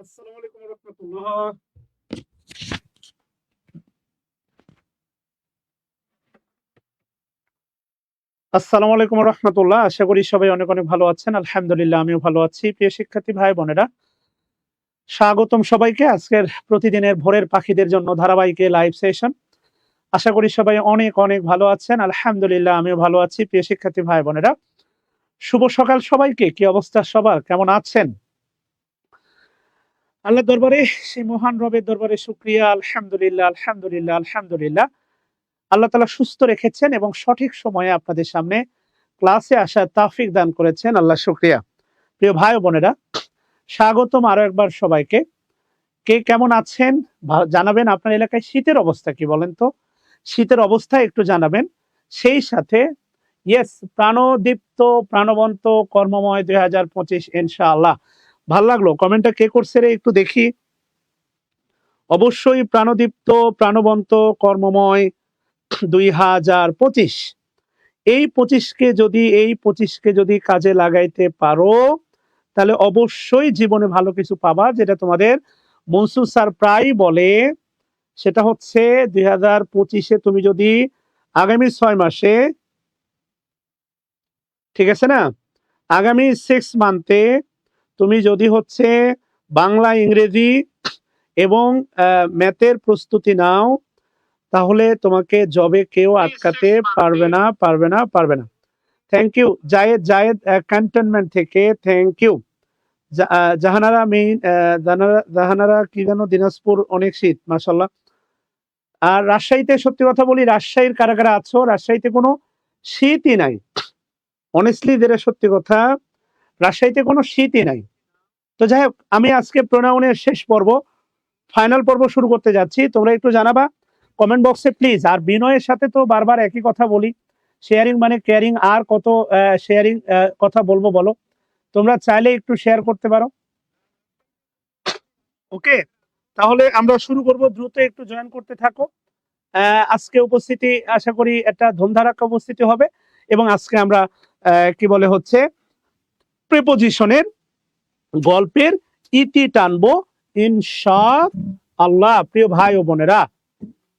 আসসালামু আলাইকুম রহমতুল্লাহ। আসসালামু আলাইকুম রহমতুল্লাহ। আশা করি সবাই অনেক অনেক ভালো আছেন। আলহামদুলিল্লাহ আমিও ভালো আছি। প্রিয় শিক্ষার্থী ভাই বোনেরা, স্বাগতম সবাইকে আজকের প্রতিদিনের ভোরের পাখিদের জন্য ধারাবাহিক লাইভ সেশন। আশা করি সবাই অনেক অনেক ভালো আছেন। আলহামদুলিল্লাহ আমিও ভালো আছি। প্রিয় শিক্ষার্থী ভাই বোনেরা, শুভ সকাল সবাইকে। কি অবস্থা সবার, কেমন আছেন? আল্লাহ দরবারে, সেই মহান রবের দরবারে শুকরিয়া। আলহামদুলিল্লাহ আলহামদুলিল্লাহ আলহামদুলিল্লাহ। আল্লাহ তাআলা সুস্থ রেখেছেন এবং সঠিক সময়ে আপনাদের সামনে ক্লাসে আসার তৌফিক দান করেছেন। আল্লাহ শুকরিয়া। প্রিয় ভাই ও বোনেরা, স্বাগতম আরো একবার সবাইকে। কে কেমন আছেন জানাবেন। আপনার এলাকায় শীতের অবস্থা কি বলেন তো? শীতের অবস্থা একটু জানাবেন। সেই সাথে ইয়েস, প্রাণদীপ্ত প্রাণবন্ত কর্মময় 2025 ইনশাআল্লাহ। ভাল লাগলো কমেন্টটা কে করছে রে, একটু দেখি। অবশ্যই প্রাণদীপ্ত প্রাণবন্ত কর্মময় 2025। এই 25কে যদি কাজে লাগাইতে পারো, তাহলে অবশ্যই জীবনে ভালো কিছু পাবা। যেটা তোমাদের মনসুর স্যার প্রায় বলে, সেটা হচ্ছে 2025-এ তুমি যদি আগামী 6 মাসে, ঠিক আছে না, আগামী 6 মান্থে তুমি যদি হচ্ছে বাংলা, ইংরেজি এবং ম্যাথের প্রস্তুতি নাও, তাহলে তোমাকে জবে কেউ আটকাতে পারবে না, পারবে না, পারবে না। থ্যাংক ইউ জায়েদ, ক্যান্টনমেন্ট থেকে thank you. Jahanara main, Jahanara কি জানো, দিনাজপুর অনেক শীত মাশাল্লাহ। আর রাজশাহীতে সত্যি কথা বলি, রাজশাহীর কারা কারা আছো, রাজশাহীতে কোনো শীতই নাই। অনেস্টলি যেটা সত্যি কথা, রাজশাহীতে কোনো শীতই নাই। তো যাই হোক, আমি আজকে প্রোনাউনের শেষ পর্ব, ফাইনাল পর্ব শুরু করতে যাচ্ছি। তোমরা একটু জানাবা কমেন্ট বক্সে প্লিজ। আর বিনয়ের সাথে তো বারবার একই কথা বলি, শেয়ারিং মানে কেয়ারিং। আর কত শেয়ারিং কথা বলবো বলো? তোমরা চাইলে একটু শেয়ার করতে পারো। ওকে, তাহলে আমরা শুরু করব। দ্রুত একটু জয়েন করতে থাকো। আজকে উপস্থিতি আশা করি একটা ধুমধারাক্কা উপস্থিতি হবে। এবং আজকে আমরা কি বলে হচ্ছে প্রিপোজিশনের গল্পের ইতি টানবো ইনশাআল্লাহ। প্রিয় ভাই ও বোনেরা,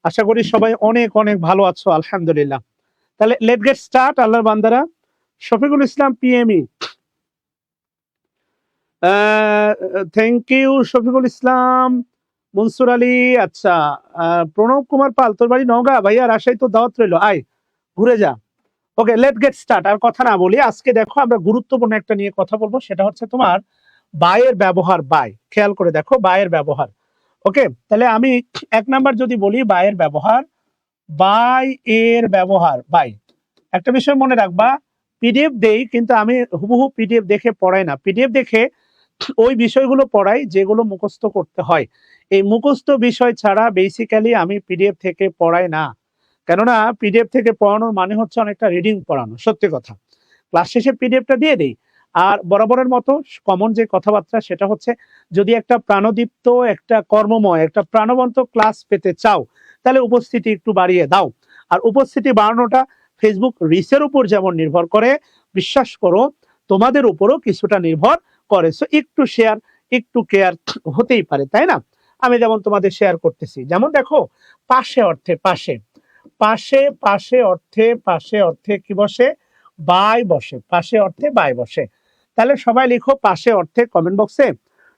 আশা করি সবাই অনেক অনেক ভালো আছো আলহামদুলিল্লাহ। তাহলে লেট গেট স্টার্ট। আল্লাহর বান্দারা, Shafiqul Islam PME, thank you Shafiqul Islam. Mansur Ali, আচ্ছা। প্রণব কুমার পাল, তোর বাড়ি নওগাঁ? ভাইয়া রাজশাহী তো দাওয়াত রইলো, আয় ঘুরে যা। ওকে, লেট গেট স্টার্ট। আর কথা না বলি, আজকে দেখো আমরা গুরুত্বপূর্ণ একটা নিয়ে কথা বলবো। সেটা হচ্ছে তোমার বায়ের ব্যবহার। বাই, খেয়াল করে দেখো বায়ের ব্যবহার। ওকে, তাহলে আমি 1 নাম্বার যদি বলি বায়ের ব্যবহার, বাই এর ব্যবহার। বাই, একটা বিষয় মনে রাখবা, পিডিএফ দেই কিন্তু আমি হুবহু পিডিএফ দেখে পড়াই না। পিডিএফ দেখে ওই বিষয়গুলো পড়াই যেগুলো মুখস্থ করতে হয়। এই মুখস্থ বিষয় ছাড়া বেসিক্যালি আমি পিডিএফ থেকে পড়াই না। কেননা পিডিএফ থেকে পড়ানোর মানে হচ্ছে অনেকটা রিডিং পড়ানো, সত্যি কথা। ক্লাস শেষে পিডিএফটা দিয়ে দেই। আর বরাবরের মতো কমন যে কথাবার্তা, সেটা হচ্ছে যদি একটা প্রাণদীপ্ত, একটা কর্মময়, একটা প্রাণবন্ত ক্লাস পেতে চাও, তাহলে উপস্থিতি একটু বাড়িয়ে দাও। আর উপস্থিতি বাড়ানোটা ফেসবুক রিচের উপর যেমন নির্ভর করে, বিশ্বাস করো তোমাদের উপরও কিছুটা নির্ভর করে। সো একটু শেয়ার, একটু কেয়ার হতেই পারে, তাই না? আমি যেমন তোমাদের শেয়ার করতেছি, যেমন দেখো পাশে অর্থে, পাশে পাশে পাশে অর্থে, পাশে অর্থে কি বসে? বাই বসে। পাশে অর্থে বাই বসে। তাহলে সবাই লিখো পাশে অর্থে কমেন্ট বক্সে,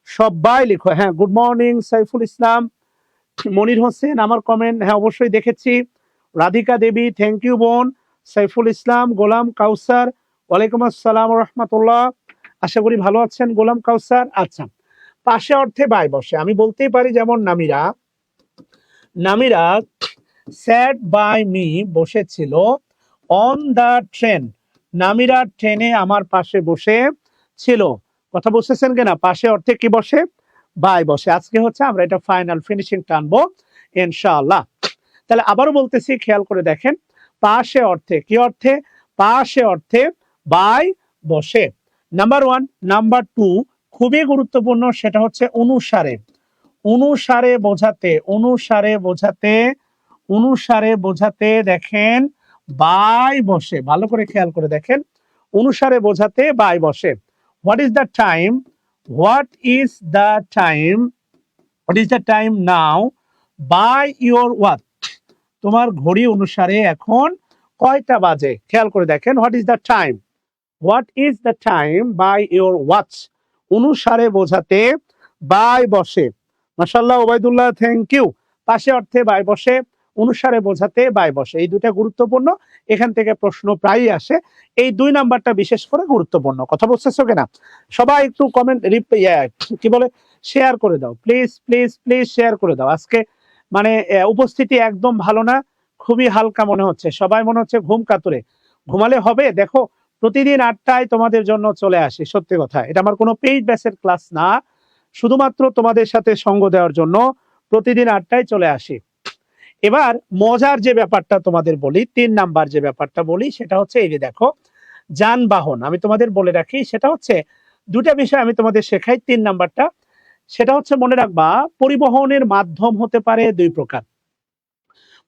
সবাই লিখো। হ্যাঁ, গুড মর্নিং সাইফুল ইসলাম, মনির হোসেন আমার কমেন্ট হ্যাঁ অবশ্যই দেখেছি। রাধিকা দেবী, থ্যাংক ইউ বোন। সাইফুল ইসলাম, গোলাম কাউসার, ওয়ালাইকুম আসসালাম রহমতুল্লাহ। আশা করি ভালো আছেন গোলাম কাউসার। আচ্ছা, পাশে অর্থে বাই বসে আমি বলতেই পারি, যেমন Namira, Namira sat by me, বসেছিল অন দ্য ট্রেন। নামিরা ট্রেনে আমার পাশে বসে ছিল। কথা বুঝতেছেন কিনা? পাশে অর্থে কি বসে? বাই বসে। আজকে হচ্ছে আমরা এটা ফাইনাল ফিনিশিং টানবো ইনশাআল্লাহ। তাহলে আবারও বলতেছি, খেয়াল করে দেখেন। পাশে অর্থে কি অর্থে? পাশে অর্থে বাই বসে। নাম্বার 1। নাম্বার 2 খুবই গুরুত্বপূর্ণ, সেটা হচ্ছে অনুসারে। অনুসারে বোঝাতে, অনুসারে বোঝাতে, অনুসারে বোঝাতে দেখেন বাই বসে। ভালো করে খেয়াল করে দেখেন, অনুসারে বোঝাতে বাই বসে। What is the time? What is the time, what is the time now by your watch, তোমার ঘড়ি অনুসারে এখন কয়টা বাজে? খেয়াল করে দেখেন, what is the time, what is the time by your watch, অনুসারে বোঝাতে বাই বসে। মাশাআল্লাহ ওবায়দুল্লাহ, থ্যাংক ইউ। পাশে অর্থে বাই বসে, অনুসারে বোঝাতে বাই বসে, এই দুটা গুরুত্বপূর্ণ, এখান থেকে প্রশ্ন প্রায়ই আসে। এই 2 নাম্বারটা বিশেষ করে গুরুত্বপূর্ণ। কথা বুঝতেছো কিনা? সবাই একটু কমেন্ট কি বলে শেয়ার করে দাও প্লিজ প্লিজ প্লিজ, শেয়ার করে দাও। আজকে মানে উপস্থিতি একদম ভালো না, খুবই হালকা মনে হচ্ছে, সবাই মনে হচ্ছে ঘুম কাতুরে। ঘুমালে হবে? দেখো প্রতিদিন 8টায় তোমাদের জন্য চলে আসি, সত্যি কথা, এটা আমার কোনো পেইড ব্যাচের ক্লাস না, শুধুমাত্র তোমাদের সাথে সঙ্গ দেওয়ার জন্য প্রতিদিন 8টায় চলে আসি। এবার মজার যে ব্যাপারটা তোমাদের বলি, 3 নাম্বার যে ব্যাপারটা বলি, সেটা হচ্ছে এই যে দেখো, যানবাহন। আমি তোমাদের বলে রাখি, সেটা হচ্ছে 2টা বিষয় আমি তোমাদের শেখাই। 3 নাম্বারটা সেটা হচ্ছে মনে রাখবা, পরিবহনের মাধ্যম হতে পারে 2 প্রকার।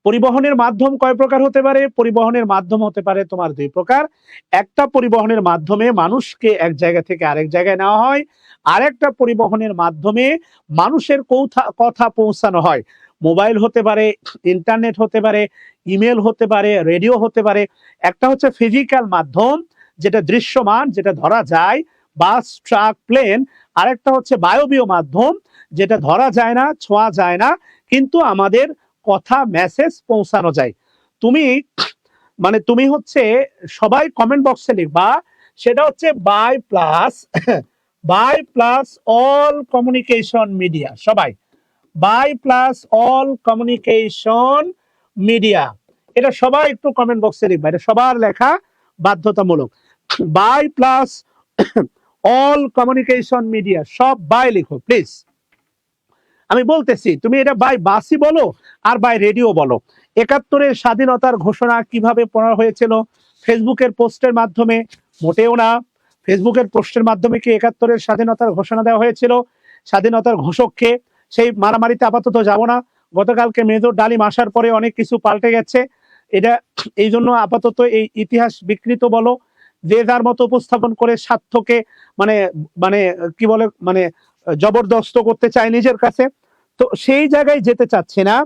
পরিবহনের মাধ্যম কয় প্রকার হতে পারে? পরিবহনের মাধ্যম হতে পারে তোমার 2 প্রকার। একটা পরিবহনের মাধ্যমে মানুষকে এক জায়গা থেকে আরেক জায়গায় নেওয়া হয়, আরেকটা পরিবহনের মাধ্যমে মানুষের কথা পৌঁছানো হয়। মোবাইল হতে পারে, ইন্টারনেট হতে পারে, ইমেল হতে পারে, রেডিও হতে পারে। একটা হচ্ছে ফিজিক্যাল মাধ্যম, যেটা দৃশ্যমান, যেটা ধরা যায়, বাস, ট্রাক, প্লেন। আরেকটা হচ্ছে বায়বীয় মাধ্যম, যেটা ধরা যায় না, ছোঁয়া যায় না, কিন্তু আমাদের কথা, মেসেজ পৌঁছানো যায়। তুমি তুমি হচ্ছে সবাই কমেন্ট বক্সে লিখবা, সেটা হচ্ছে by plus all communication media. সবাই by plus all communication media, এটা সবাই একটু কমেন্ট বক্সে লিখবা, এটা সবার লেখা বাধ্যতামূলক। By plus all communication media, সব বাই লিখো প্লিজ। আমি বলতেছি, তুমি এটা বাই বাসই বলো আর বাই রেডিও বলো। 71-এর স্বাধীনতার ঘোষণা কিভাবে পড়া হয়েছিল? ফেসবুকের পোস্টের মাধ্যমে? মোটেও না। ফেসবুকের পোস্টের মাধ্যমে কি 71-এর স্বাধীনতার ঘোষণা দেওয়া হয়েছিল? স্বাধীনতার ঘোষককে, সেই মারামারিতে আপাতত যাব না। গতকালকে মেজর ডালিম আসার পরে অনেক কিছু পাল্টে গেছে, এটা এই জন্য আপাতত এই ইতিহাস বিকৃত বলো, যে যার মতো উপস্থাপন করে স্বার্থকে মানে মানে কি বলে জবরদস্ত করতে চায় নিজের কাছে। তো সেই জায়গায় যেতে চাচ্ছি না,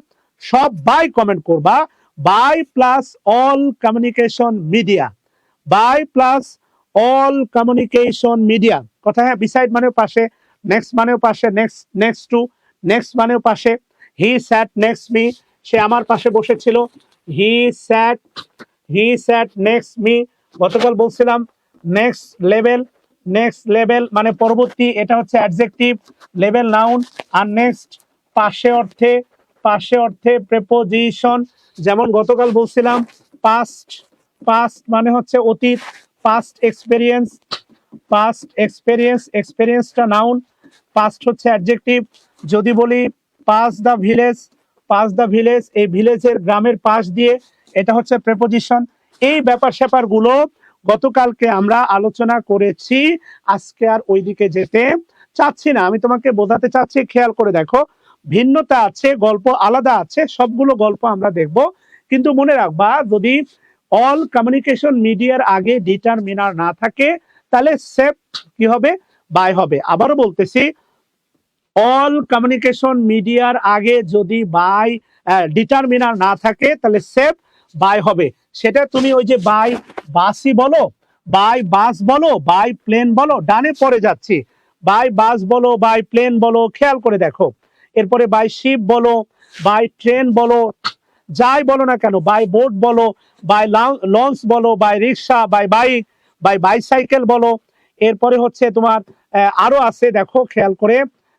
সব বাই কমেন্ট করবা, by plus all communication media, by plus all communication media. কথা, হ্যাঁ, বিসাইড মানেও পাশে, নেক্সট মানেও পাশে, নেক্সট টু, নেক্সট মানেও পাশে। হি স্যাট নেক্সট মি, সে আমার পাশে বসেছিল। হি স্যাট নেক্সট মি। গতকাল বলছিলাম নেক্সট লেভেল, নেক্সট লেভেল মানে পরবর্তী, এটা হচ্ছে অ্যাডজেক্টিভ, লেভেল নাউন। আর নেক্সট পাশে অর্থে প্রেপোজিশন। যেমন গতকাল বলছিলাম পাস্ট, মানে হচ্ছে অতীত, এক্সপেরিয়েন্সটা নাউন, পাস্ট হচ্ছে অ্যাডজেক্টিভ। যদি বলি পাস দ্য ভিলেজ, এই ভিলেজের, গ্রামের পাশ দিয়ে, এটা হচ্ছে প্রেপোজিশন। এই ব্যাপার স্যাপার গুলো গতকালকে আমরা আলোচনা করেছি, আজকে আর ওইদিকে যেতে চাচ্ছি না। আমি তোমাকে বোঝাতে চাচ্ছি, খেয়াল করে দেখো, ভিন্নতা আছে, গল্প আলাদা আছে, সবগুলো গল্প আমরা দেখব। কিন্তু মনে রাখবা, যদি অল কমিউনিকেশন মিডিয়ার আগে ডিটারমিনার না থাকে, তাহলে সেফ কি হবে? বাই হবে। আবারও বলতেছি, অল কমিউনিকেশন মিডিয়ার আগে যদি বাই ডিটারমিনার না থাকে, তাহলে সেফ বাই হবে। সেটা তুমি ওই যে বাই বাসই বলো, বাই বাস বলো, বাই প্লেন বলো, ডানে পরে যাচ্ছি, বাই বাস বলো, বাই প্লেন বলো, খেয়াল করে দেখো। এরপরে বাই শিপ বলো, বাই ট্রেন বলো, যাই বলো না কেন, বাই বোট বলো, বাই লঞ্চ বলো, by rickshaw, by bike, by bicycle বলো। এরপরে হচ্ছে তোমার আরো আছে, দেখো খেয়াল করে,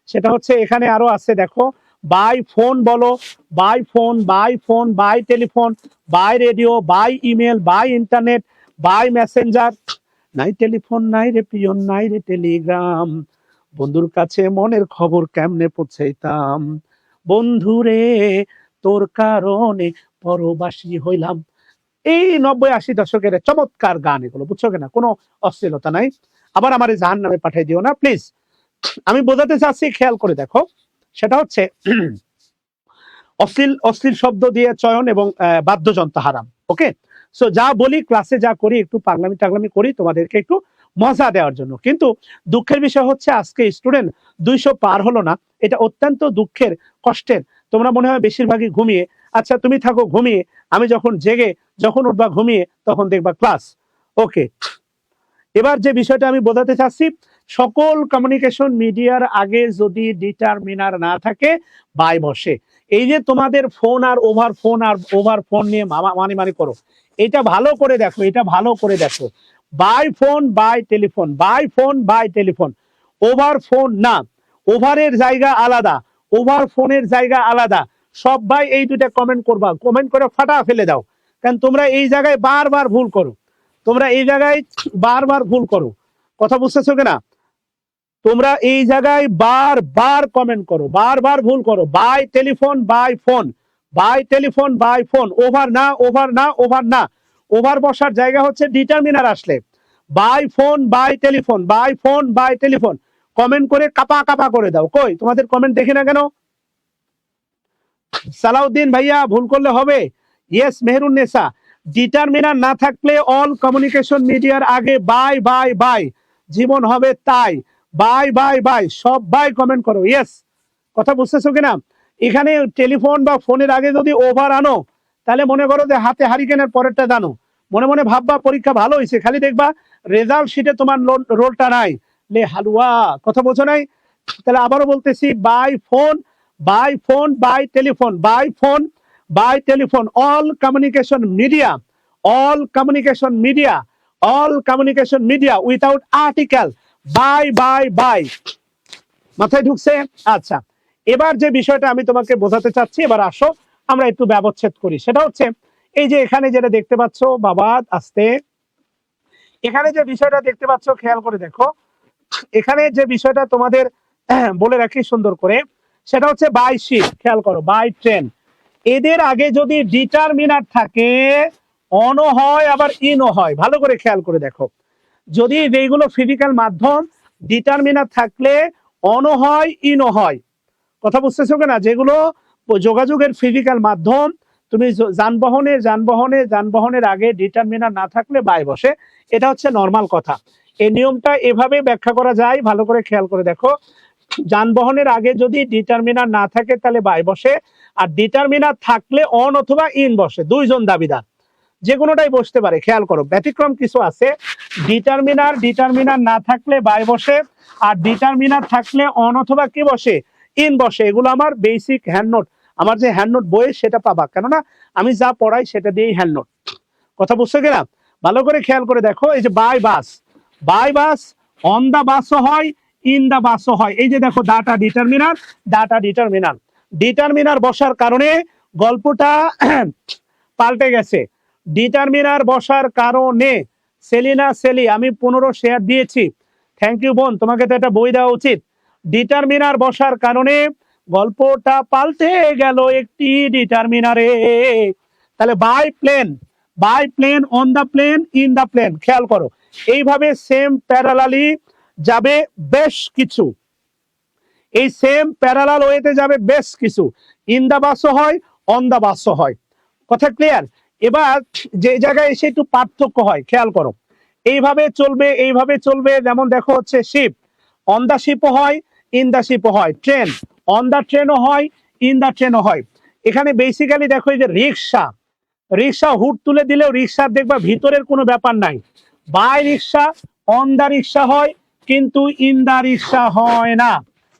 সেটা হচ্ছে এখানে আরো আছে, দেখো, বাই ফোন বলো, by telephone, by radio, by email, by internet, by messenger. নাই টেলিফোন, নাই রে পিয়ন, নাই রে টেলিগ্রাম, বন্ধুর কাছে মনের খবর কেমনে পৌঁছাইতাম, বন্ধুরে তোর কারণে পরবাসী হইলাম। এই 90-80 দশকের চমৎকার গান এগুলো, বুঝছো কিনা? কোনো অশ্লীলতা নাই। আবার আমার জাহান নামে পাঠাই দিও না প্লিজ। আমি বোঝাতে চাচ্ছি, খেয়াল করে দেখো, সেটা হচ্ছে অশ্লীল শব্দ দিয়ে চয়ন এবং বাদ্যযন্ত্র হারাম। ওকে, সো যা বলি, ক্লাসে যা করি, একটু পাগলামি টাগলামি করি, তোমাদেরকে একটু মজা দেওয়ার জন্য। কিন্তু দুঃখের বিষয় হচ্ছে আজকে স্টুডেন্ট 200 পার হলো না, এটা অত্যন্ত দুঃখের, কষ্টের। তোমরা মনে হয় বেশিরভাগই ঘুমিয়ে। আচ্ছা তুমি থাকো ঘুমিয়ে, আমি যখন জেগে, যখন উঠবা ঘুমিয়ে তখন দেখবা ক্লাস। ওকে, এবার যে বিষয়টা আমি বোঝাতে চাচ্ছি, সকল কমিউনিকেশন মিডিয়ার আগে যদি ডিটারমিনার না থাকে বাই বসে। এই যে তোমাদের ফোন আর ওভার ফোন নিয়ে মানি করো, এটা ভালো করে দেখো, এটা ভালো করে দেখো। By phone by telephone, by phone by telephone, over phone না। ওভারের জায়গা আলাদা, ওভার ফোনের জায়গা আলাদা। সবাই এই দুইটা কমেন্ট করবা, কমেন্ট করে ফাটা ফেলে দাও, কারণ তোমরা এই জায়গায় বারবার ভুল করো, তোমরা এই জায়গায় বারবার ভুল করো। কথা বুঝতেছো কিনা? তোমরা এই জায়গায় বারবার কমেন্ট করো, বারবার ভুল করো। By telephone by phone, by telephone by phone, over না, ওভার না, ওভার না। ওভার বসার জায়গা হচ্ছে ডিটারমিনার আসলে। By phone by telephone, by phone by telephone. Comment করে কাপা কাপা করে দাও। কই তোমাদের কমেন্ট দেখি না কেন? সালাউদ্দিন ভাইয়া ভুল করলে হবে? ইয়েস মেহরুন্নেসা, ডিটারমিনার না থাকলে অল কমিউনিকেশন মিডিয়ার আগে বাই বাই বাই, জীবন হবে তাই। বাই বাই বাই, সব বাই কমেন্ট করো। ইয়েস, কথা বুঝতেছো কিনা? এখানে টেলিফোন বা ফোনের আগে যদি ওভার আনো, তাহলে মনে করো যে হাতে হারিকেনের পরেরটা জানো, মনে মনে ভাববা পরীক্ষা ভালো হয়েছে, খালি দেখবা রেজাল্ট শিটে তোমার রোলটা নাই, লে হালুয়া। কথা বোঝো নাই? তাহলে আবারও বলতেছি, by phone by telephone, by phone by telephone, all communication media, all communication media, all communication media without article, by by by. মাথায় ঢুকছে? আচ্ছা, এবার যে বিষয়টা আমি তোমাকে বোঝাতে চাচ্ছি, এবার আসো আমরা একটু ব্যবচ্ছেদ করি। সেটা হচ্ছে এই যে এখানে যেটা দেখতে পাচ্ছ, বাবা আস্তে, এখানে যে বিষয়টা দেখতে পাচ্ছ খেয়াল করে দেখো। এখানে যে বিষয়টা তোমাদের বলে রাখি সুন্দর করে, সেটা হচ্ছে বাই শিপ, খেয়াল করো, বাই ট্রেন। এদের আগে যদি ডিটারমিনার থাকে, অনও হয় আবার ইনও হয়। ভালো করে খেয়াল করে দেখো, যদি যেগুলো ফিজিক্যাল মাধ্যম, ডিটারমিনার থাকলে অনও হয় ইনও হয়। কথা বুঝতেছো কিনা? যেগুলো যোগাযোগের ফিজিক্যাল মাধ্যম, তুমি যানবাহনের আগে ডিটারমিনার না থাকলে বাই বসে, এটা হচ্ছে নর্মাল কথা। এই নিয়মটা এভাবে ব্যাখ্যা করা যায়, ভালো করে খেয়াল করে দেখো। যানবাহনের আগে যদি ডিটারমিনার না থাকে তাহলে বাই বসে, আর ডিটারমিনার থাকলে অন অথবা ইন বসে, দুইজন দাবিদার যে কোনোটাই বসতে পারে। খেয়াল করো, ব্যতিক্রম কিছু আছে। ডিটারমিনার না থাকলে বাই বসে, আর ডিটারমিনার থাকলে অন অথবা কি বসে, ইন বসে। এগুলো আমার বেসিক হ্যান্ড নোট, আমার যে হ্যান্ড নোট বইয়ে সেটা পাবা, কেননা আমি যা পড়াই সেটা দিয়েই হ্যান্ড নোট। কথা বুঝছো কিনা? ভালো করে খেয়াল করে দেখো। এই যে by bus, by bus, on the বাসও হয়, ইন দা বাসও হয়। এই যে দেখো, data determiner, data determiner, determiner বসার কারণে গল্পটা পাল্টে গেছে। ডিটারমিনার বসার কারণে, সেলিনা সেলি আমি 15 শেয়ার দিয়েছি, থ্যাংক ইউ বোন, তোমাকে তো এটা বই দেওয়া উচিত। ডিটারমিনার বসার কারণে গল্পটা পাল্টে গেল একটি ডিটারমিনারে। তাহলে by plane, by plane, on the plane, in the plane. খেয়াল করো, এইভাবে সেম প্যারালালি যাবে বেশ কিছু, এই সেম প্যারালাল ওয়েতে যাবে বেশ কিছু। ইন দা বাসও হয়, অন দা বাসও হয়। কথা ক্লিয়ার? এবার যে জায়গায় এসে একটু পার্থক্য হয়, খেয়াল করো, এইভাবে চলবে, এইভাবে চলবে। যেমন দেখো হচ্ছে শিপ, অন দা শিপও হয়, ইন দা শিপও হয়। ট্রেন, অন দা ট্রেনও হয়, ইন দা ট্রেনও হয়। এখানে বেসিক্যালি দেখো, এই যে রিক্সা, রিক্সা হুড তুলে দিলেও রিক্সার দেখবা ভিতরের কোনো ব্যাপার নাই। বাই রিক্সা, অন দা রিক্সা হয়, কিন্তু ইন দা রিক্সা হয় না।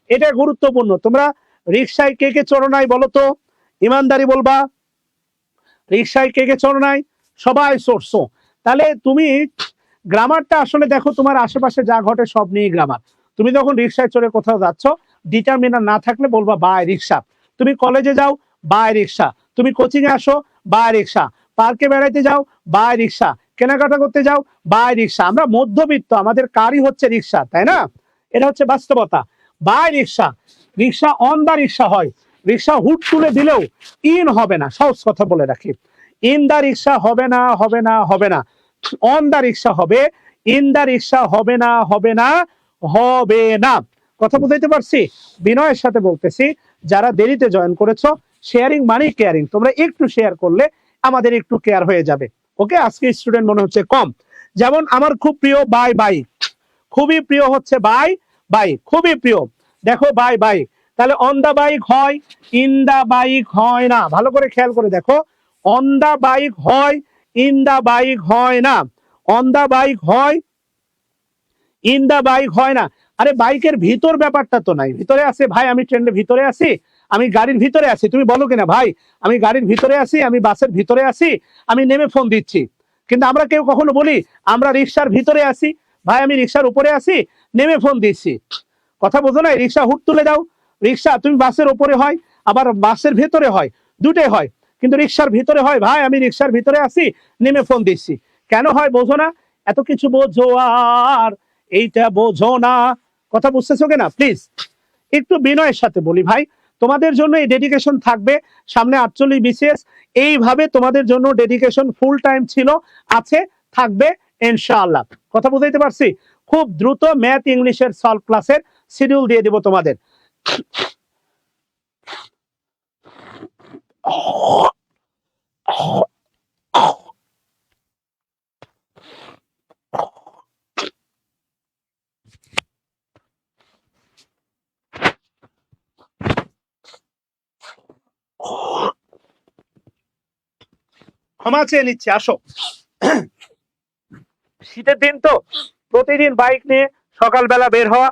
এটা গুরুত্বপূর্ণ। তোমরা রিক্সায় কে কে চড়ো নাই বলো তো, ইমানদারি বলবা। রিক্সায় কে কে চড়ো নাই? সবাই চড়ছো। তাহলে তুমি গ্রামারটা আসলে দেখো, তোমার আশেপাশে যা ঘটে সব নিয়ে গ্রামার। তুমি যখন রিক্সায় চড়ে কোথাও যাচ্ছ, ডিটারমিনার না থাকলে বলবা বাই রিক্সা। তুমি কলেজে যাও, বাই রিক্সা। তুমি কোচিং এ আসো, বাই রিক্সা। পার্কে বেড়াইতে যাও, বাই রিক্সা। কেনাকাটা করতে যাও, বাই রিক্সা। আমরা মধ্যবিত্ত, আমাদের কারই হচ্ছে রিক্সা, তাই না? এটা হচ্ছে বাস্তবতা। By rickshaw, rickshaw on the রিক্সা হয়। রিক্সা হুড তুলে দিলেও ইন হবে না, সহজ কথা বলে রাখি। ইন দা রিক্সা হবে না, হবে না, হবে না। অন দা রিক্সা হবে, ইন দা রিক্সা হবে না, হবে না, হবে না। কথা বুঝাইতে পারছি? বিনয়ের সাথে বলতেছি, যারা দেরিতে জয়েন করেছো, শেয়ারিং মানে কেয়ারিং। তোমরা একটু শেয়ার করলে আমাদের একটু কেয়ার হয়ে যাবে। ওকে, আজকে স্টুডেন্ট মনে হচ্ছে কম। যেমন আমার খুব প্রিয় বাই বাই, খুবই প্রিয় হচ্ছে বাই বাইক, খুবই প্রিয়। দেখো বাই বাইক, তাহলে অন দা বাইক হয়, ইন দা বাইক হয় না। ভালো করে খেয়াল করে দেখো, অন দা বাইক হয়, ইন দা বাইক হয় না। অন দা বাইক হয়, ইন দা বাইক হয় না। আরে বাইকের ভিতর ব্যাপারটা তো নাই, ভিতরে আছে ভাই, আমি ট্রেনের ভিতরে আছি, আমি গাড়ির ভিতরে আছি। তুমি বলো কিনা ভাই আমি গাড়ির ভিতরে আছি, আমি বাসের ভিতরে আছি, আমি নেমে ফোন দিচ্ছি। কিন্তু আমরা কেউ কখনো বলি আমরা রিক্সার ভিতরে আছি, ভাই আমি রিক্সার উপরে আছি, নেমে ফোন দিচ্ছি। কথা বোঝো না? রিক্সা হুট তুলে দাও, রিক্সা তুমি বাসের উপরে হয়, আবার বাসের ভেতরে হয়, দুটোই হয়। কিন্তু রিক্সার ভিতরে হয় ভাই আমি রিক্সার ভিতরে আছি, নেমে ফোন দিচ্ছি। কেন হয় বোঝো না? এত কিছু বোঝো আর এইটা বোঝো না। কথা বুঝতেছো কিনা? প্লিজ একটু বিনয়ের সাথে বলি ভাই, তোমাদের জন্য এই ডেডিকেশন থাকবে সামনে 48 বিসিএস, এইভাবে তোমাদের জন্য ডেডিকেশন ফুল টাইম ছিল, আছে, থাকবে ইনশাআল্লাহ। কথা বুঝাইতে পারছি? খুব দ্রুত ম্যাথ ইংলিশের সলভ ক্লাসের শিডিউল দিয়ে দেব তোমাদের। ক্ষমা চেয়ে নিচ্ছি, আসো। শীতের দিন তো, প্রতিদিন বাইক নিয়ে সকালবেলা বের হওয়া।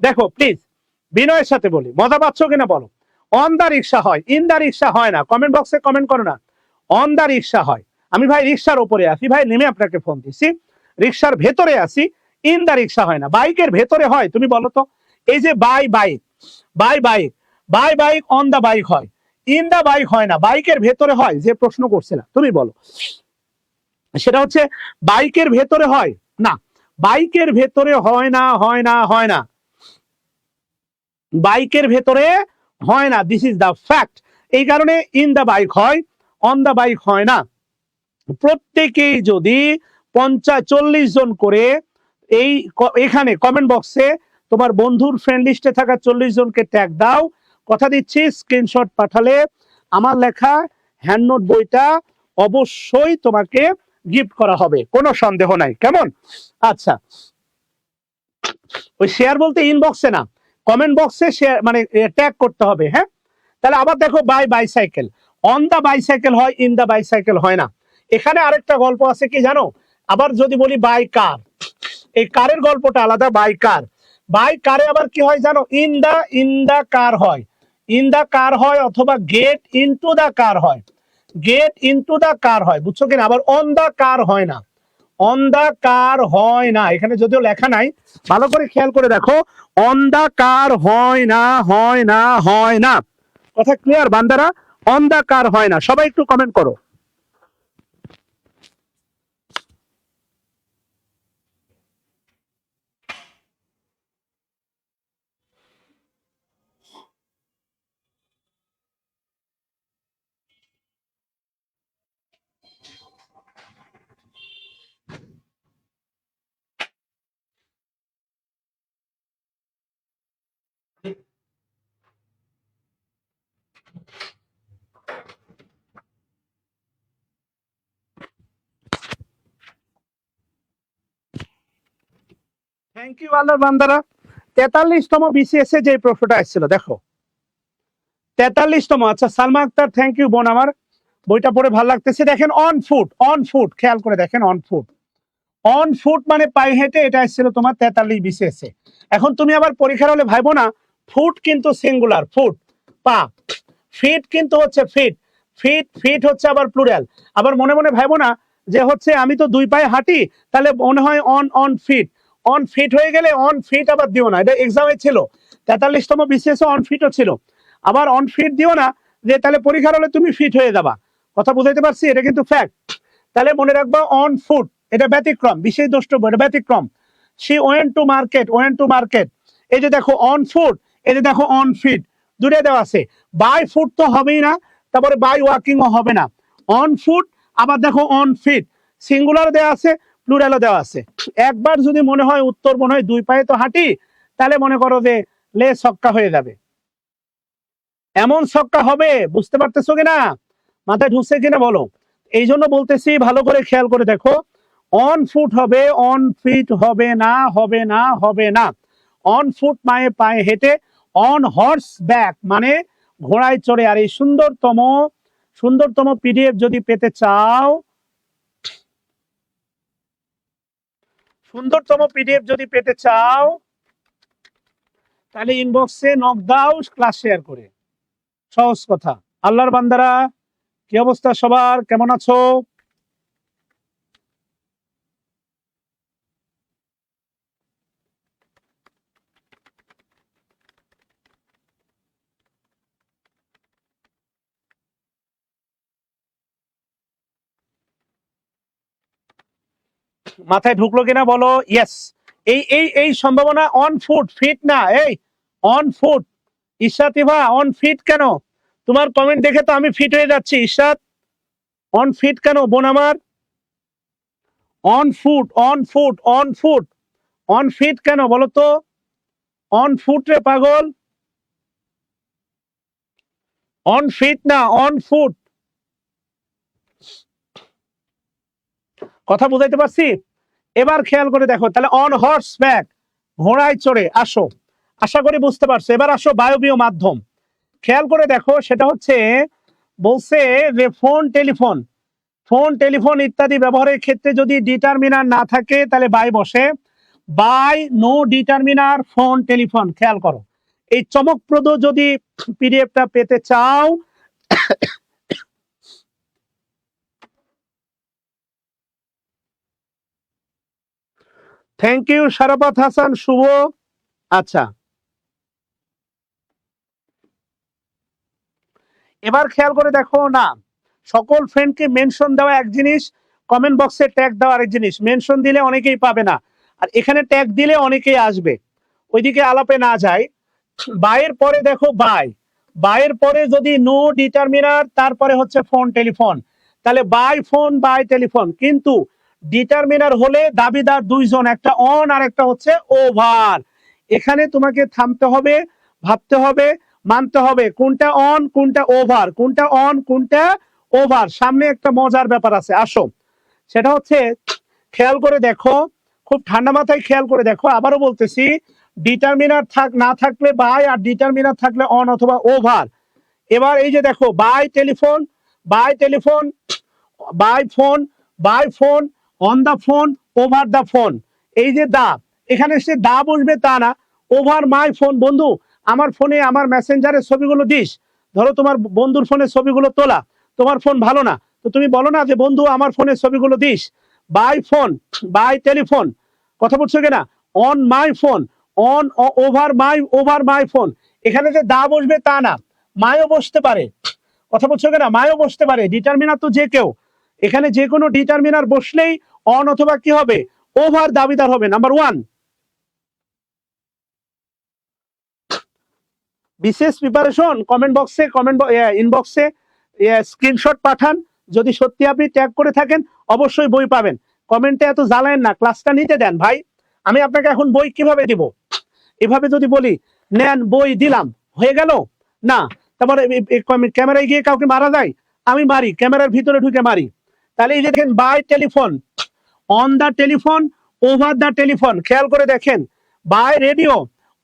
দেখো প্লিজ বিনয়ের সাথে বলি, মজা পাচ্ছ কিনা বলো? অন দা রিক্সা হয়, ইন দা রিক্সা হয় না। কমেন্ট বক্সে কমেন্ট করো না। অন দা রিক্সা হয়, আমি ভাই রিক্সার উপরে আছি, ভাই নেমে আপনাকে ফোন দিচ্ছি। রিক্সার ভেতরে আছি, ইন দা রিক্সা হয় না। বাইকের ভেতরে হয়, তুমি বলো তো? এই যে by bike, by bike, by bike on the bike হয়, ইন দা বাইক হয় না। বাইকের ভেতরে হয়, যে প্রশ্ন করছিলাম তুমি বলো, সেটা হচ্ছে বাইকের ভেতরে হয় না, বাইকের ভেতরে হয় না, হয় না, হয় না, বাইকের ভেতরে হয় না। This is the fact. এই কারণে ইন দা বাইক হয়, অন দা বাইক হয় না। প্রত্যেকেই যদি 40 জন করে এই এখানে কমেন্ট বক্সে তোমার বন্ধুর ফ্রেন্ড লিস্টে থাকা 40 জনকে ট্যাগ দাও, কথা দিচ্ছি স্ক্রিনশট পাঠালে আমার লেখা হ্যান্ড নোট বইটা অবশ্যই তোমাকে গিফট করা হবে, কোনো সন্দেহ নাই। কেমন? আচ্ছা, ওই শেয়ার বলতে ইনবক্সে না, কমেন্ট বক্সে শেয়ার মানে ট্যাগ করতে হবে। হ্যাঁ, তাহলে আবার দেখো by bicycle, on the bicycle হয়, ইন দা বাইসাইকেল হয় না। এখানে আরেকটা গল্প আছে কি জানো? আবার যদি বলি বাই কার, এই কারের গল্পটা আলাদা। বাই কার, বাই কারে আবার কি হয় জানো? ইন দা কার হয়, ইন দা কার হয়, অথবা গেট ইনটু দা কার হয়, গেট ইনটু দা কার হয়, বুঝছো কিনা? আবার অন দা কার হয় না, অন দা কার হয় না। এখানে যদিও লেখা নাই, ভালো করে খেয়াল করে দেখো, অন দা কার হয় না, হয় না, হয় না। কথা ক্লিয়ার বান্দারা? অন দা কার হয় না। সবাই একটু কমেন্ট করো। থ্যাংক ইউ আল্লাহর বান্দারা। 43তম বিসিএস এ যে প্রশ্নটা আসছিল দেখো, 43তম। আচ্ছা সালমা আক্তার, থ্যাংক ইউ বোন আমার, বইটা পড়ে ভালো লাগতেছে। দেখেন অন ফুট, অন ফুট, খেয়াল করে দেখেন অন ফুট, অন ফুট মানে পায়ে হেঁটে, এটা এসেছিল তোমার 43 বিসিএস এ। এখন তুমি আবার পরীক্ষার হলে ভাইবো না, ফুট কিন্তু সিঙ্গুলার, ফুট পা, ফিট কিন্তু হচ্ছে ফিট, ফিট ফিট হচ্ছে আবার প্লুরাল। আবার মনে মনে ভাইবো না যে হচ্ছে আমি তো দুই পায়ে হাঁটি, তাহলে মনে হয় on on feet, on feet হয়ে গেলে অন ফিট আবার দিও না, এটা এক্সামে ছিল। 43তম বিসিএস অন ফিটও ছিল, আবার অন ফিট দিও না যে তাহলে পরীক্ষার হলে তুমি ফিট হয়ে যাবা। কথা বুঝাইতে পারছি? এটা কিন্তু ফ্যাক্ট। তাহলে মনে রাখবা অন ফুট, এটা ব্যতিক্রম, বিশেষ দ্রষ্টব্য, এটা ব্যতিক্রম। She went to market, went to market. এই যে দেখো অন ফুট, এই যে দেখো অন ফিট, দূরে দেওয়া আছে। বাই ফুট তো হবেই না, তারপরে বাই ওয়াকিং ও হবে না। অন ফুট, আবার দেখো অন ফিট, সিঙ্গুলার দেওয়া আছে, প্লুরালও দেওয়া আছে। একবার যদি মনে হয় উত্তর মনে হয় দুই পায়ে তো হাঁটি, তাহলে মনে করো যে লে ছক্কা হয়ে যাবে, এমন ছক্কা হবে। বুঝতে পারতেছো কিনা? মাথায় ঢুকছে কিনা বলো? এই জন্য বলতেছি ভালো করে খেয়াল করে দেখো, অন ফুট হবে, অন ফিট হবে না, হবে না, হবে না। অন ফুট মানে পায়ে হেঁটে, অন হর্স ব্যাক মানে ঘোড়ায় চড়ে। আর এই সুন্দরতম পিডিএফ যদি পেতে চাও, সুন্দরতম পিডিএফ যদি পেতে চাও, তাহলে ইনবক্সে নক দাও ক্লাস শেয়ার করে। সহজ কথা। আল্লাহর বান্দারা, কি অবস্থা সবার, কেমন আছো? মাথায় ঢুকলো কিনা বলো ইয়েস। এই সম্ভাবনা অন ফুট, ফিট না। এই অন ফুট। ইশাতিভা অন ফিট কেন? তোমার কমেন্ট দেখে তো আমি ফিট হয়ে যাচ্ছি। ইশাত অন ফিট কেন বোন আমার? On foot, on foot, on foot, on feet কেন বলো তো? অন ফুট রে পাগল, অন ফিট না, অন ফুট। কথা বুঝাইতে পারছি? এবার খেয়াল করে দেখো, তাহলে অন হর্স ব্যাক, ঘোড়ায় চড়ে। আসো, আশা করি বুঝতে পারছো। এবার আসো বায়বীয় মাধ্যম। খেয়াল করে দেখো, সেটা হচ্ছে বলছে যে ফোন টেলিফোন ইত্যাদি ব্যবহারের ক্ষেত্রে যদি ডিটারমিনার না থাকে তাহলে বাই বসে। By no determiner phone telephone. খেয়াল করো, এই চমকপ্রদ যদি পিডিএফটা পেতে চাও, থ্যাংক ইউ শারাফাত হাসান শুভ। আচ্ছা, এবার খেয়াল করে দেখো না, সকল ফ্রেন্ডকে মেনশন দেওয়া এক জিনিস, কমেন্ট বক্সে ট্যাগ দেওয়া আরেক জিনিস। মেনশন দিলে অনেকেই পাবে না, আর এখানে ট্যাগ দিলে অনেকেই আসবে। ওইদিকে আলাপে না যায়। বাইয়ের পরে দেখো বাইয়ের পরে যদি নো ডিটারমিনার, তারপরে হচ্ছে ফোন টেলিফোন, তাহলে বাই ফোন বাই টেলিফোন। কিন্তু ডিটারমিনার হলে দাবিদার দুইজন, একটা অন আর একটা হচ্ছে ওভার। এখানে তোমাকে থামতে হবে, ভাবতে হবে, মানতে হবে কোনটা অন কোনটা ওভার, কোনটা অন কোনটা ওভার। সামনে একটা মজার ব্যাপার আছে, আসো। সেটা হচ্ছে খেয়াল করে দেখো, খুব ঠান্ডা মাথায় খেয়াল করে দেখো। আবারও বলতেছি, ডিটারমিনার না থাকলে বাই, আর ডিটারমিনার থাকলে অন অথবা ওভার। এবার এই যে দেখো, by telephone, by telephone, by phone, by phone, on the phone, over the phone. এই যে দা, এখানে সে দা বসবে তা না। ওভার মাই ফোন, বন্ধু আমার ফোনে আমার মেসেঞ্জারের ছবিগুলো দিস। ধরো তোমার বন্ধুর ফোনে ছবিগুলো তোলা, তোমার ফোন ভালো না, তো তুমি বলো না যে বন্ধু আমার ফোনের ছবিগুলো দিস। By phone, by telephone. কথা বলছো কিনা? On my phone, on over my phone. এখানে যে দা বসবে তা না, মায়ও বসতে পারে। কথা বলছো কিনা? মায়ও বসতে পারে। ডিটারমিনার তো যে কেউ, এখানে যে কোনো ডিটারমিনার বসলেই অন অথবা কি হবে, ওভার দাবিদার হবে। Number one. বিশেষ প্রিপারেশন কমেন্ট বক্সে, ইনবক্সে স্ক্রিনশট পাঠান। যদি সত্যি আপনি ট্যাগ করে থাকেন অবশ্যই বই পাবেন। কমেন্টে এত জ্বালায়েন না, ক্লাসটা নিতে দেন ভাই। আমি আপনাকে এখন বই কিভাবে দিব? এভাবে যদি বলি নেন বই দিলাম, হয়ে গেল না? তারপরে ক্যামেরায় গিয়ে কাউকে মারা যায়? আমি মারি, ক্যামেরার ভিতরে ঢুকে মারি। তাহলে এই দেখেন, by telephone, on the telephone, over the telephone. খেয়াল করে দেখেন, by radio,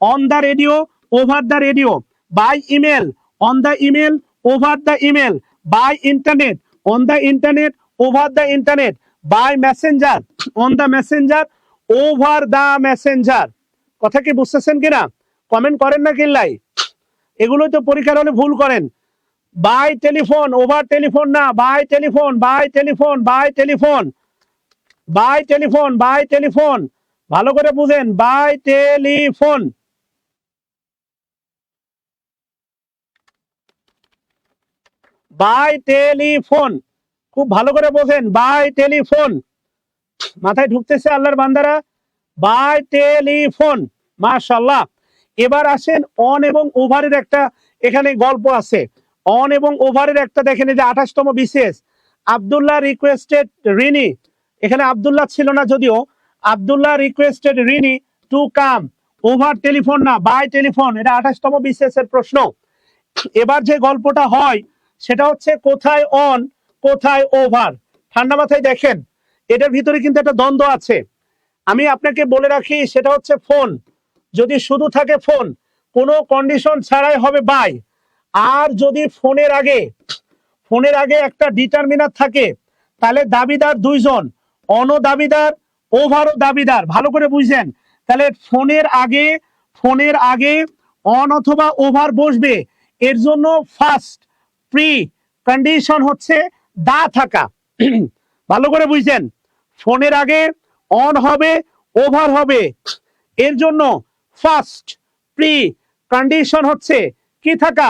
on the radio, over the radio. By email, on the email, over the email. By internet, on the internet, over the internet. By messenger, on the messenger, over the messenger. কথা কি বুঝতেছেন কিনা? Comment করেন না কিল্লাই, এগুলোই তো পরীক্ষার হলে ভুল করেন। বাই টেলিফোন, ওভার টেলিফোন না, by telephone, by telephone, by telephone, by telephone, by telephone. ভালো করে বুঝেন, বাই টেলিফোন, বাই টেলিফোন। খুব ভালো করে বোঝেন, বাই টেলিফোন। মাথায় ঢুকতেছে আল্লাহর বান্দারা? বাই টেলিফোন, মাশাআল্লাহ। এবার আসেন অন এবং ওভারের একটা এখানে গল্প আছে। অন এবং ওভারের একটা দেখেন, এই যে 28তম বিসিএস আব্দুল্লাহ রিকোয়েস্টেড রিনি। এখানে আব্দুল্লাহ ছিল না যদিও, Abdullah requested Rini to come. Over telephone না, বাই টেলিফোন। এটা 28তম বিসিএস এর প্রশ্ন। এবার যে গল্পটা হয় সেটা হচ্ছে কোথায় অন কোথায় ওভার। ঠান্ডা মাথায় দেখেন, এটার ভিতরে কিন্তু একটা দ্বন্দ্ব আছে। আমি আপনাকে বলে রাখি, সেটা হচ্ছে ফোন যদি শুধু থাকে ফোন, কোনো কন্ডিশন ছাড়াই হবে বাই। আর যদি ফোনের আগে একটা ডিটারমিনার থাকে, তাহলে দাবিদার দুইজন, অনও দাবিদার, ওভারও দাবিদার। ভালো করে বুঝছেন? তাহলে ফোনের আগে অন অথবা ওভার বসবে। এর জন্য ফার্স্ট প্রি কন্ডিশন হচ্ছে দা থাকা। ভালো করে বুঝছেন? ফোনের আগে অন হবে, ওভার হবে, এর জন্য ফার্স্ট প্রি কন্ডিশন হচ্ছে কি থাকা?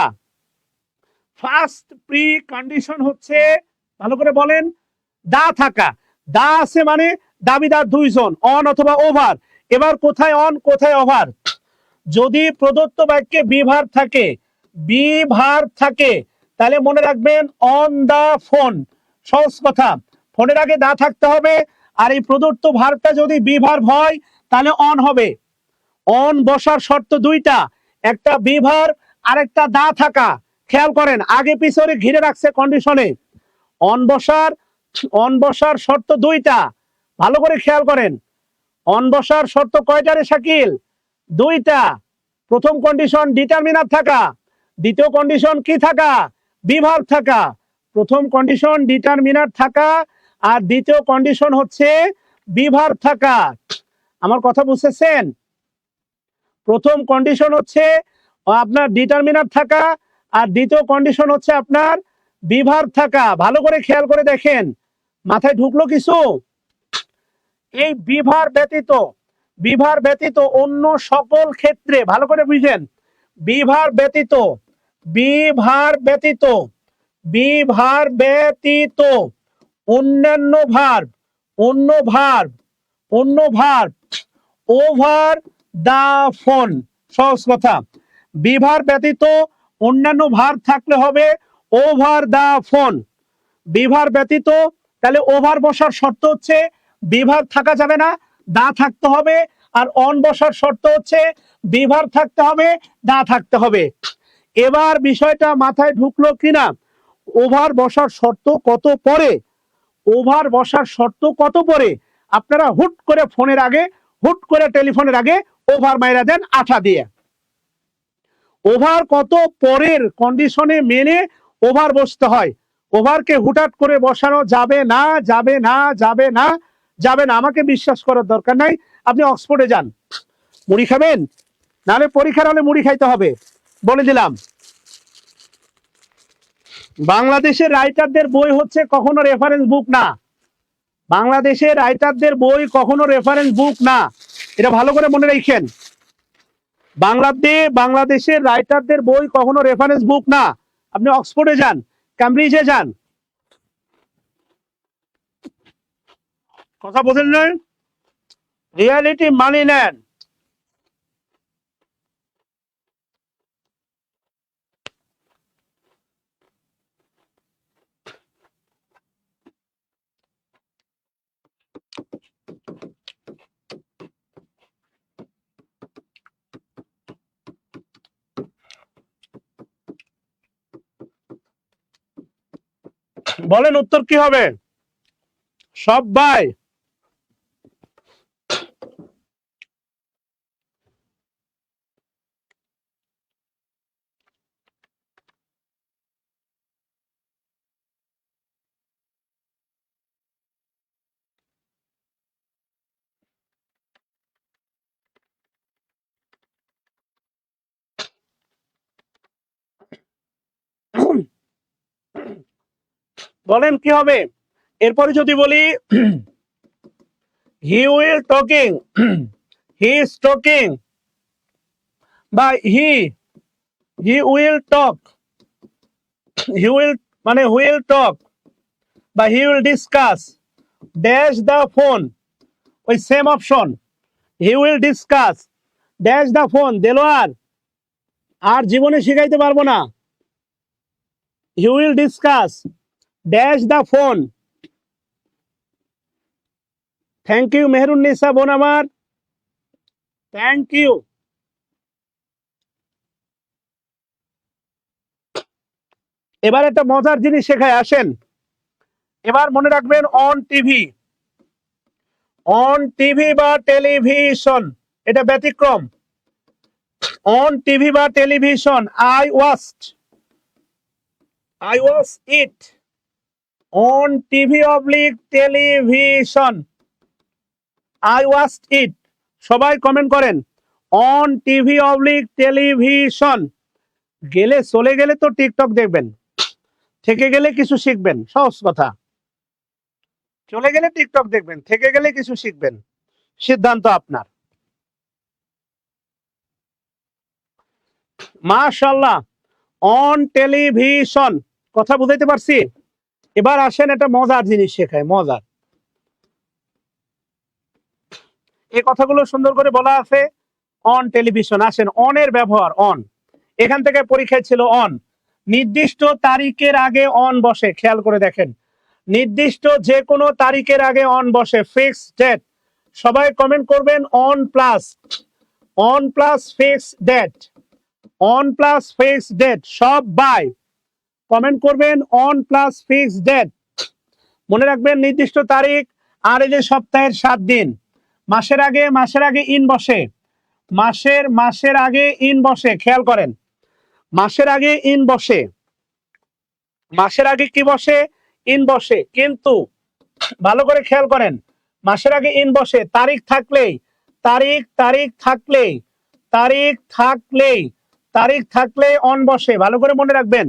ফার্স্ট প্রি কন্ডিশন হচ্ছে, ভালো করে বলেন, দা থাকা। দা আছে মানে দাবিদার দুইজন, অন অথবা ওভার। এবার কোথায় অন কোথায় ওভার? যদি প্রদত্ত বাক্যে বিভার থাকে তাহলে মনে রাখবেন অন দা ফোন। সহজ কথা, ফোনের আগে দা থাকতে হবে, আর এই প্রদত্ত ভার্বটা যদি বিভার্ব হয় তাহলে অন হবে। অন বসার শর্ত দুইটা, একটা বিভার আর একটা দা থাকা। খেয়াল করেন, আগে পিছনে ঘিরে রাখছে কন্ডিশনে। অন বসার শর্ত দুইটা, ভালো করে খেয়াল করেন। অন বসার শর্ত কয়টা রে শাকিল? দুইটা। প্রথম কন্ডিশন ডিটারমিনার থাকা, দ্বিতীয় কন্ডিশন কি থাকা? বিভার্ব থাকা। প্রথম কন্ডিশন ডিটারমিনার থাকা, আর দ্বিতীয় কন্ডিশন হচ্ছে বিভার্ব থাকা। আমার কথা বুঝতেছেন? প্রথম কন্ডিশন হচ্ছে আপনার ডিটারমিনার থাকা, আর দ্বিতীয় কন্ডিশন হচ্ছে আপনার বিভার্ব থাকা। ভালো করে খেয়াল করে দেখেন, মাথায় ঢুকলো কিছু? এই বিভার ব্যতীত অন্য সকল ক্ষেত্রে, ভালো করে বুঝেন, বিভার ব্যতীত বিভার ব্যতীত বিভার ব্যতীত অন্যান্য ভার্ব অন্য ভার্ব ওভার দা ফোন। সহজ কথা, বিভার ব্যতীত অন্যান্য ভার্ব থাকলে হবে ওভার দা ফোন। বিভার ব্যতীত, তাহলে ওভার বসার শর্ত হচ্ছে বিভার থাকা যাবে না, দা থাকতে হবে। আর অন বসার শর্ত হচ্ছে বিভার থাকতে হবে, দা থাকতে হবে। এবার বিষয়টা মাথায় ঢুকলো কিনা? ওভার বসার শর্ত কত পরে? আপনারা হুট করে ফোনের আগে, হুট করে টেলিফোনের আগে ওভার মাইরা দেন আঠা দিয়ে। ওভার কত পরের কন্ডিশনে মেনে ওভার বসতে হয়। ওভারকে হুটহাট করে বসানো যাবে না, যাবে না, যাবে না, যাবে না। আমাকে বিশ্বাস করার দরকার নাই, আপনি অক্সফোর্ডে যান, মুড়ি খাবেন, নাহলে পরীক্ষার হলে মুড়ি খাইতে হবে, বলে দিলাম। বাংলাদেশের রাইটারদের বই হচ্ছে কখনো রেফারেন্স বুক না। বাংলাদেশের রাইটারদের বই কখনো রেফারেন্স বুক না, এটা ভালো করে মনে রাখেন। বাংলাদেশের রাইটারদের বই কখনো রেফারেন্স বুক না। আপনি অক্সফোর্ডে যান, ক্যামব্রিজে যান, কথা বোঝেন না? রিয়ালিটি মানি নেন। বলেন উত্তর কি হবে? সব ভাই। বলেন কি হবে? এরপরে যদি বলি he will talking, he is talking, বা he will talk, he will মানে হুইল টক, বা he will discuss dash the phone. ওই same option, he will discuss dash the phone. Delwar আর জীবনে শিখাইতে পারবো না। He will discuss dash the phone. Thank you Mehrunnisa বোন আমার, থ্যাংক ইউ। এবার একটা মজার জিনিস শেখায়, আসেন। এবার মনে রাখবেন অন টিভি, অন টিভি বা টেলিভিশন, এটা ব্যতিক্রম। অন টিভি বা television, I watch it. On TV oblique television, I watch it. সবাই কমেন্ট করেন অন টিভি অবলিক টেলিভিশন। গেলে চলে গেলে তো টিকটক দেখবেন, থেকে গেলে কিছু শিখবেন, সহজ কথা। চলে গেলে টিকটক দেখবেন, থেকে গেলে কিছু শিখবেন, সিদ্ধান্ত আপনার। মাশাআল্লাহ, অন টেলিভিশন, কথা বুঝাইতে পারছি? এবার আসেন একটা মজার জিনিস শেখায়, মজার। এই কথাগুলো সুন্দর করে বলা আছে অন টেলিভিশন। আসেন অনের ব্যবহার, অন। এখান থেকে পরীক্ষায় ছিল অন, নির্দিষ্ট তারিখের আগে অন বসে, খেয়াল করে দেখেন। নির্দিষ্ট যে কোনো তারিখের আগে অন বসে, ফিক্সড ডেট। সবাই কমেন্ট করবেন on plus fixed date, on plus fixed date. সব বাই কমেন্ট করবেন অন প্লাস ফিক্সড ডেট। মনে রাখবেন নির্দিষ্ট তারিখ, আর এই যে সপ্তাহের 7 দিন। মাসের আগে ইন বসে, মাসের আগে ইন বসে, খেয়াল করেন। মাসের আগে ইন বসে, মাসের আগে কি বসে? ইন বসে। কিন্তু ভালো করে খেয়াল করেন, মাসের আগে ইন বসে তারিখ থাকলেই, তারিখ থাকলেই, তারিখ থাকলে অন বসে। ভালো করে মনে রাখবেন,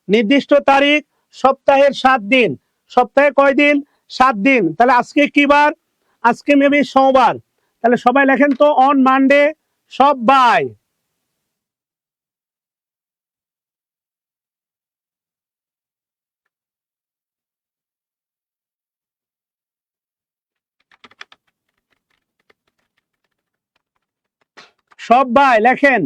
নির্দিষ্ট তারিখ, সপ্তাহের 7 দিন। সপ্তাহে কয় দিন? 7 দিন। তাহলে আজকে কি বার? আজকে মেবি সোমবার। তাহলে সবাই লেখেন তো অন মানডে, সব বাই। সব বাই লেখেন।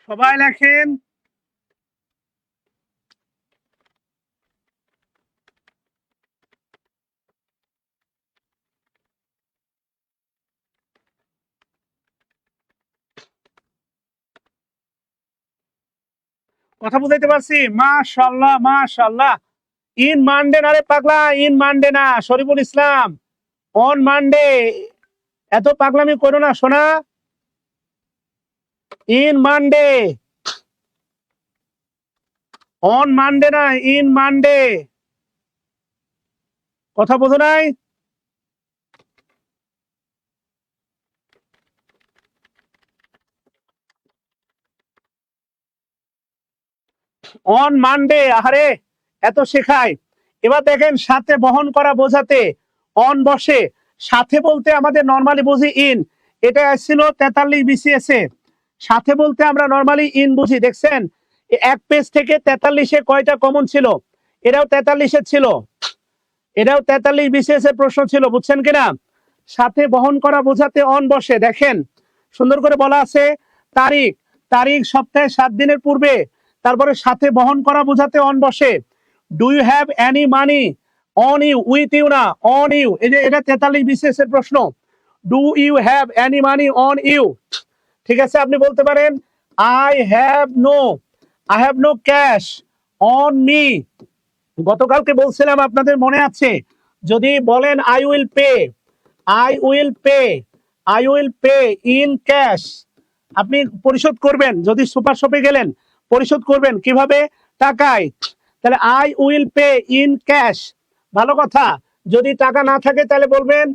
সবাই লেখেন। কথা বুঝাইতে পারছি? মাশাআল্লাহ, মাশাআল্লাহ। ইন মানডে না রে পাগলা, ইন মানডে না, শরীফুল ইসলাম। On Monday. এত পাগলামি করো না সোনা। ইন মানডে, অন মানডে না, ইন মানডে। কথা বোঝো নাই? অন মানডে, আহারে এত শেখায়। এবার দেখেন সাথে বহন করা বোঝাতে অন বসে। সাথে বলতে আমাদের নরমালি বুঝি ইন, এটা আসছিল 43 বিসিএস এ। সাথে বলতে আমরা নরমালি ইন বুঝি। দেখছেন এক পেজ থেকে 43-এ কয়টা কমন ছিল? এটাও 43-এর ছিল, এটাও 43 বিসিএস এর প্রশ্ন ছিল, বুঝছেন কিনা? সাথে বহন করা বোঝাতে অন বসে। দেখেন সুন্দর করে বলা আছে তারিখ, সপ্তাহে 7 দিনের পূর্বে। তারপরে সাথে বহন করা বোঝাতে অন বসে। Do you have any money on you? With you না, অন ইউ। এই যে এটা 43 বিসিএস এর প্রশ্ন। Do you have any money on you? ঠিক আছে, আপনি বলতে পারেন I have no cash on me. গতকালকে বলছিলাম, আপনাদের মনে আছে? যদি বলেন I will pay, I will pay, I will pay in cash, আপনি পরিশোধ করবেন। যদি সুপার শপে গেলেন, পরিশোধ করবেন কিভাবে? টাকায়। তাহলে I will pay in cash, ভালো কথা। যদি টাকা না থাকে তাহলে বলবেন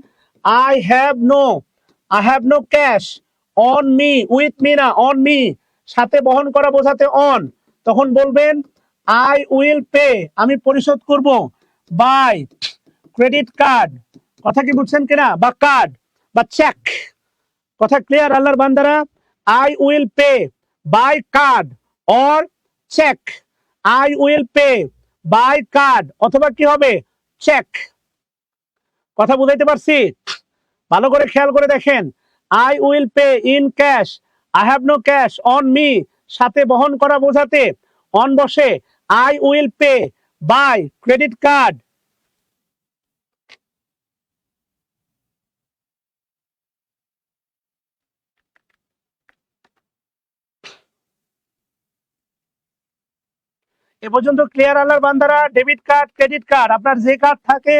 I have no cash on me, with me না, অন মি। সাথে বহন করা বোঝাতে অন, তখন বলবেন আই উইল পে, আমি পরিশোধ করব, বাই ক্রেডিট কার্ড। কথা কি বুঝছেন কিনা? বা কার্ড বা চেক। কথা ক্লিয়ার আল্লাহর বান্দারা? I will pay by card or cheque, I will pay by card অথবা কি হবে? চেক। কথা বুঝাইতে পারছি? ভালো করে খেয়াল করে দেখেন, I will pay in cash, I have no cash on me. সাথে বহন করা বোঝাতে অন বসে। I will pay by credit card. এ পর্যন্ত ক্লিয়ার আল্লাহর বান্দারা? ডেবিট কার্ড, ক্রেডিট কার্ড, আপনার যে কার্ড থাকে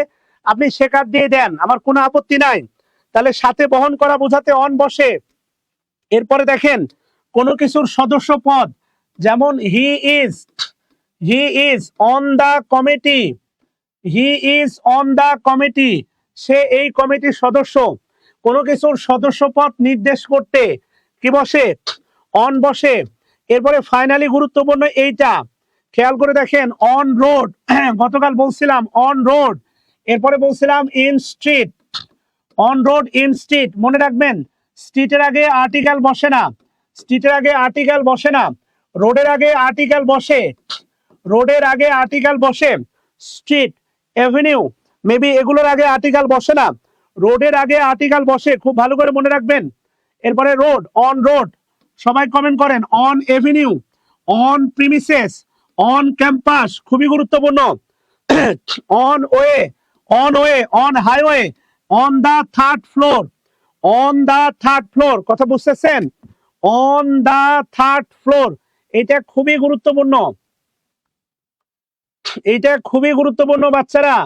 আপনি সে কার্ড দিয়ে দেন, আমার কোনো আপত্তি নাই। তাহলে সাথে বহন করা বোঝাতে অন বসে। এরপরে দেখেন কোন কিছুর সদস্য পদ, যেমন he is on the committee, he is on the committee, সে এই কমিটির সদস্য। কোন কিছুর সদস্য পদ নির্দেশ করতে কি বসে? অন বসে। এরপরে ফাইনালি গুরুত্বপূর্ণ এইটা খেয়াল করে দেখেন, অন রোড, গতকাল বলছিলাম অন রোড, এরপরে বলছিলাম in street. On road, in street, মনে রাখবেন স্ট্রিটের আগে আর্টিকেল বসে না, স্ট্রিটের আগে আর্টিকেল বসে না, রোডের আগে আর্টিকেল বসে, রোডের আগে আর্টিকেল বসে। স্ট্রিট, এভিনিউ, মেবি এগুলোর আগে আর্টিকেল বসে না, রোডের আগে আর্টিকেল বসে, খুব ভালো করে মনে রাখবেন। এরপরে রোড, অন রোড, সবাই কমেন্ট করেন, on avenue, on premises, on campus, খুবই গুরুত্বপূর্ণ, on way, on way, on highway, on the third floor, on the third floor, কথা বুঝতেছেন? অন দা থার্ড ফ্লোর, এটা খুবই গুরুত্বপূর্ণ, এইটা খুবই গুরুত্বপূর্ণ বাচ্চারা।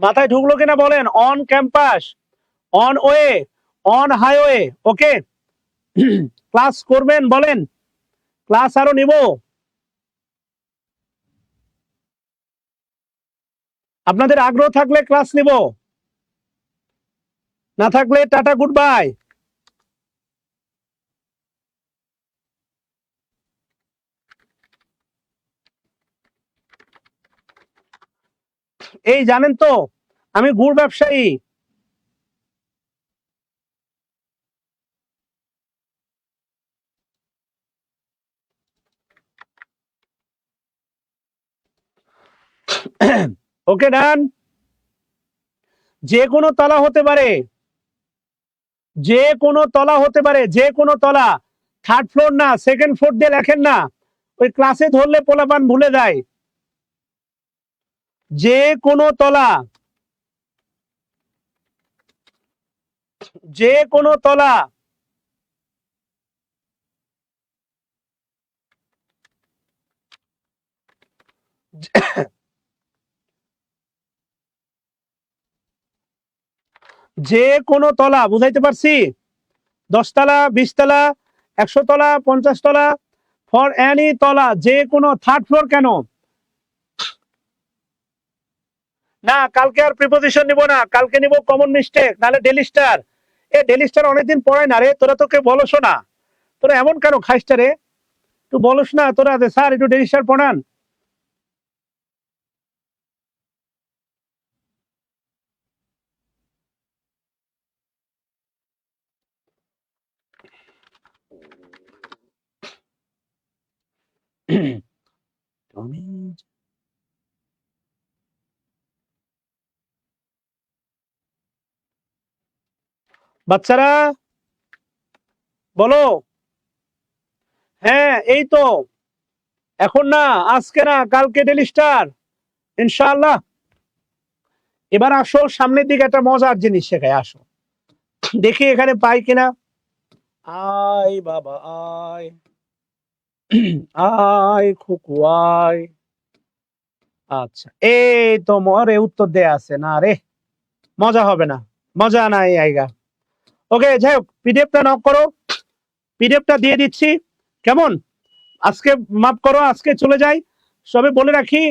মাথায় ঢুকলো কিনা বলেন? On campus, on way, on highway. Okay, class করবেন বলেন? ক্লাস আরো নিব? আপনাদের আগ্রহ থাকলে ক্লাস নিব, না থাকলে টাটা গুড বাই। এই জানেন তো আমি গুড় ব্যবসায়ী, ওকে ডান। যে কোনো তলা হতে পারে, যে কোনো তলা হতে পারে, যে কোনো তলা, থার্ড ফ্লোর না, সেকেন্ড ফ্লোর দিয়ে লেখেন না, ওই ক্লাসে ধরলে পোলাপান ভুলে যায়। যে কোনো তলা, যে কোনো তলা, যে কোনো তলা, বুঝাইতে পারছি? 10 তলা, 20 তলা, 100 তলা, 50 তলা, ফর এনি তলা, যে কোনো, থার্ড ফ্লোর কেন? না কালকে আর প্রিপোজিশন নিব না, কালকে নিব কমন মিস্টেক, নাহলে ডেলি স্টার। এ ডেলি স্টার অনেকদিন পড়ায় না রে, তোরা তোকে বলছো না, তোরা এমন কেন খাইস্টা রে? তুই বলস না তোরা, স্যার একটু ডেলি স্টার পড়ান। বাচ্চারা বলো। হ্যাঁ এই তো, এখন না, আজকে না, কালকে ডেলি স্টার ইনশাআল্লাহ। এবার আসো, সামনের দিকে একটা মজার জিনিস শেখায়, আসো দেখি এখানে পাই কিনা। আয় বাবা আয়, আয় খুকু আয়। আচ্ছা এই তো মরে উত্তর দেয়া আছে না রে, মজা হবে না, মজা নাই আইগা। ওকে যাই হোক, পিডিএফটা নক করো, পিডিএফটা দিয়ে দিচ্ছি, কেমন? আজকে মাফ করো, আজকে চলে যাই। সবে বলে রাখি,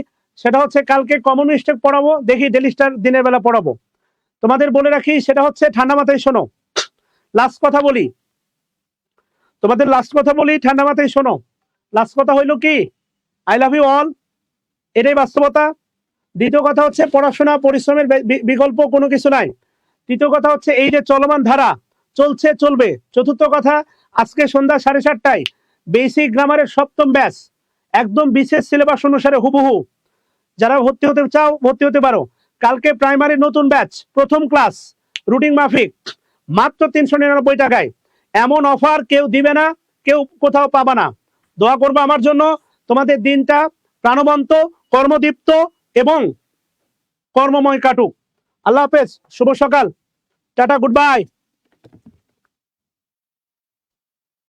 সেটা হচ্ছে কালকে কমন মিস্টেক পড়াবো, দেখি ডেলি স্টার দিনের বেলা পড়াবো। তোমাদের বলে রাখি, সেটা হচ্ছে ঠান্ডা মাথায় শোনো, লাস্ট কথা বলি, তোমাদের লাস্ট কথা বলি, ঠান্ডা মাথায় শোনো। লাস্ট কথা হইলো কি, আই লাভ ইউ অল, এটাই বাস্তবতা। দ্বিতীয় কথা হচ্ছে পড়াশোনা পরিশ্রমের বিকল্প কোনো কিছু নাই। তৃতীয় কথা হচ্ছে এই যে চলমান ধারা, চলছে চলবে। চতুর্থ কথা, আজকে সন্ধ্যা 7:30টায় বেসিক গ্রামারের 7ম ব্যাচ, একদম বিশেষ সিলেবাস অনুসারে হুবহু। যারা ভর্তি হতে চাও ভর্তি হতে পারো। কালকে প্রাইমারি নতুন ব্যাচ, প্রথম ক্লাস, রুটিন মাফিক, মাত্র 399 টাকায়। এমন অফার কেউ দিবে না, কেউ কোথাও পাবা না। দোয়া করবো আমার জন্য, তোমাদের দিনটা প্রাণবন্ত, কর্মদীপ্ত এবং কর্মময় কাটুক। আল্লাহ হাফেজ, শুভ সকাল, টাটা, গুড বাই।